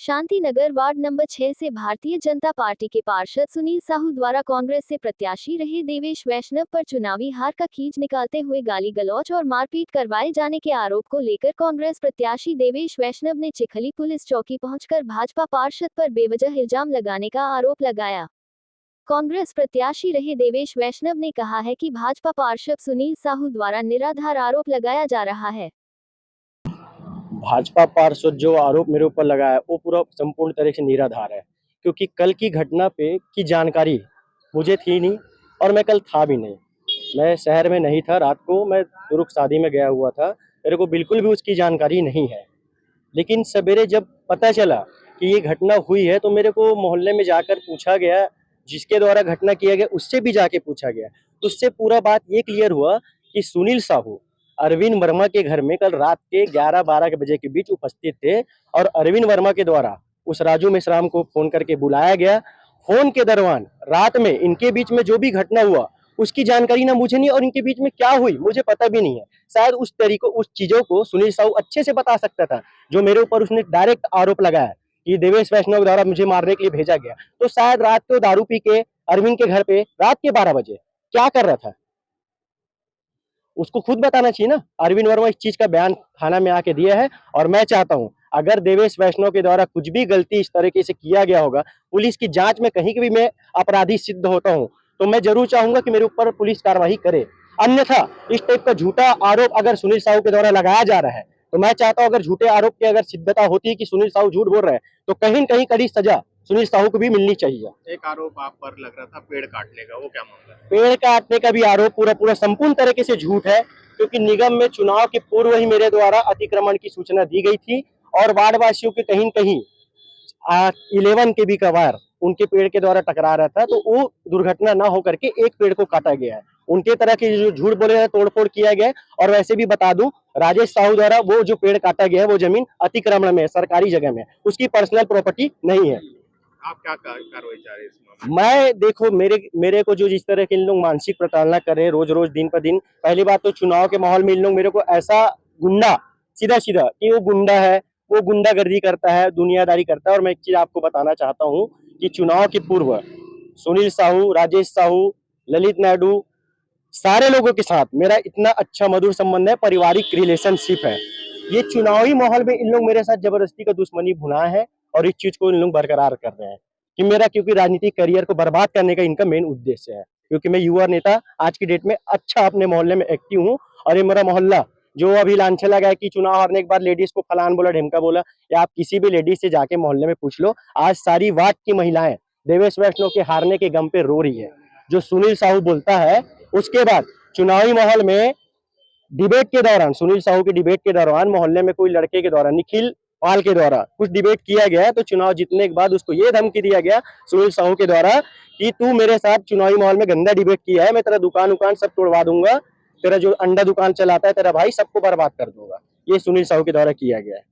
Shantinagar ward number 6 से Bharatiya Janata party के पार्षद सुनील साहू द्वारा कांग्रेस से प्रत्याशी रहे देवेश वैष्णव पर चुनावी हार का खींच निकालते हुए गाली गलौज और मारपीट करवाए जाने के आरोप को लेकर कांग्रेस प्रत्याशी देवेश वैष्णव ने चिखली पुलिस चौकी पहुंचकर भाजपा पार्षद पर बेवजह इल्जाम लगाने का आरोप लगाया। कांग्रेस प्रत्याशी रहे देवेश वैष्णव ने कहा है कि भाजपा पार्षद सुनील साहू द्वारा निराधार आरोप लगाया जा रहा है। भाजपा पार्षद जो आरोप मेरे ऊपर लगाया है वो पूरा संपूर्ण तरह से निराधार है, क्योंकि कल की घटना पे की जानकारी मुझे थी नहीं और मैं कल था भी नहीं। मैं शहर में नहीं था, रात को मैं दुरुक शादी में गया हुआ था, मेरे को बिल्कुल भी उसकी जानकारी नहीं है। लेकिन सवेरे जब पता चला कि ये घटना हुई है तो मेरे को मोहल्ले में जाकर पूछा गया, जिसके द्वारा घटना किया गया उससे भी जाके पूछा गया, तो उससे पूरा बात ये क्लियर हुआ कि सुनील साहू अरविंद वर्मा के घर में कल रात के 11-12 बजे के बीच उपस्थित थे और अरविंद वर्मा के द्वारा उस राजू मेश्राम को फोन करके बुलाया गया। फोन के दौरान रात में इनके बीच में जो भी घटना हुआ उसकी जानकारी ना मुझे नहीं और इनके बीच में क्या हुई मुझे पता भी नहीं है। शायद उस तरीकों उस चीजों को सुनील साहू अच्छे से बता सकता था, जो मेरे ऊपर उसने डायरेक्ट आरोप लगाया कि देवेश वैष्णव द्वारा मुझे मारने के लिए भेजा गया। तो शायद रात को दारू पी के अरविंद के घर पे रात के 12 बजे क्या कर रहा था उसको खुद बताना चाहिए ना। अरविंद वर्मा इस चीज का बयान थाना में आके दिया है और मैं चाहता हूं अगर देवेश वैष्णव के द्वारा कुछ भी गलती इस तरीके से किया गया होगा, पुलिस की जांच में कहीं भी मैं अपराधी सिद्ध होता हूं तो मैं जरूर चाहूंगा कि मेरे ऊपर पुलिस कार्रवाई करे। अन्यथा इस टाइप का झूठा आरोप अगर सुनील साहू के द्वारा लगाया जा रहा है तो मैं चाहता हूं अगर झूठे आरोप की अगर सिद्धता होती है कि सुनील साहू झूठ बोल रहे हैं तो कहीं न कहीं कड़ी सजा सुनील साहू को भी मिलनी चाहिए। एक आरोप आप पर लग रहा था पेड़ काटने का, वो क्या मामला है? पेड़ काटने का भी आरोप पूरा संपूर्ण तरीके से झूठ है, क्योंकि निगम में चुनाव के पूर्व ही मेरे द्वारा अतिक्रमण की सूचना दी गई थी और वार्ड वासियों के कहीं कहीं 11 के भी कवार उनके पेड़ के द्वारा टकरा रहा था, तो वो दुर्घटना ना होकर के एक पेड़ को काटा गया है। उनके तरह के जो झूठ बोले हैं तोड़फोड़ किया गया है। और वैसे भी बता दूं, राजेश साहू द्वारा वो जो पेड़ काटा गया है वो जमीन अतिक्रमण में है, सरकारी जगह में, उसकी पर्सनल प्रॉपर्टी नहीं है। आप क्या कार्रवाई चाह रहे हैं इस मामले में? मैं देखो मेरे को जो जिस तरह के इन लोग मानसिक प्रताड़ना कर रहे हैं रोज रोज दिन पर दिन, पहली बात तो चुनाव के माहौल में इन लोग मेरे को ऐसा गुंडा सीधा सीधा कि वो गुंडा है, वो गुंडागर्दी करता है, दुनियादारी करता है। और मैं एक चीज आपको बताना चाहता हूँ कि चुनाव के पूर्व सुनील साहू, राजेश साहू, ललित नायडू, सारे लोगों के साथ मेरा इतना अच्छा मधुर संबंध है, पारिवारिक रिलेशनशिप है। ये चुनावी माहौल में इन लोग मेरे साथ जबरदस्ती का दुश्मनी भुनाए हैं और इस चीज को इन लोग बरकरार कर रहे हैं कि मेरा, क्योंकि राजनीतिक करियर को बर्बाद करने का इनका मेन उद्देश्य है। क्योंकि मैं युवा नेता आज की डेट में अच्छा अपने मोहल्ले में एक्टिव हूँ और ये मेरा मोहल्ला जो अभी लांछन लगा है कि चुनाव हारने के बाद लेडीज को फलान बोला ढिमका बोला, या आप किसी भी लेडीज से जाके मोहल्ले में पूछ लो, आज सारी वार्ड की महिलाएं देवेश वैष्णव के हारने के गम पे रो रही है। जो सुनील साहू बोलता है उसके बाद चुनावी माहौल में डिबेट के दौरान, सुनील साहू के डिबेट के दौरान मोहल्ले में कोई लड़के के द्वारा, निखिल पाल के द्वारा कुछ डिबेट किया गया, तो चुनाव जीतने के बाद उसको ये धमकी दिया गया सुनील साहू के द्वारा कि तू मेरे साथ चुनावी माहौल में गंदा डिबेट किया है, मैं तेरा दुकान उकान सब तोड़वा दूंगा, तेरा जो अंडा दुकान चलाता है तेरा भाई, सबको बर्बाद कर दूंगा। ये सुनील साहू के द्वारा किया गया है।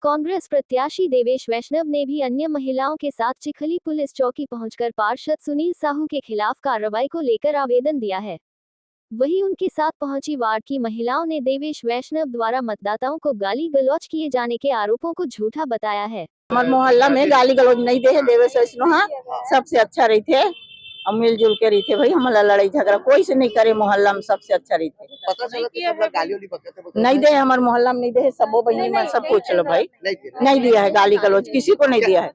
कांग्रेस प्रत्याशी देवेश वैष्णव ने भी अन्य महिलाओं के साथ चिखली पुलिस चौकी पहुंचकर पार्षद सुनील साहू के खिलाफ कार्रवाई को लेकर आवेदन दिया है। वहीं उनके साथ पहुंची वार्ड की महिलाओं ने देवेश वैष्णव द्वारा मतदाताओं को गाली गलौज किए जाने के आरोपों को झूठा बताया है। हमारे मोहल्ला में गाली गलौज नहीं दे है, देवेश वैष्णव हाँ सबसे अच्छा रही थे, हम मिलजुल के रही थे भाई, हमारा लड़ाई झगड़ा कोई से नहीं करे, मोहल्ला में सबसे अच्छा रही थे। पता चला कि सब गाली वाली बकते थे? नहीं दे हमारे मोहल्ला में नहीं दे, सबो बहनी में सब पूछ लो भाई, नहीं दिया है गाली गलौज, किसी को नहीं दिया है।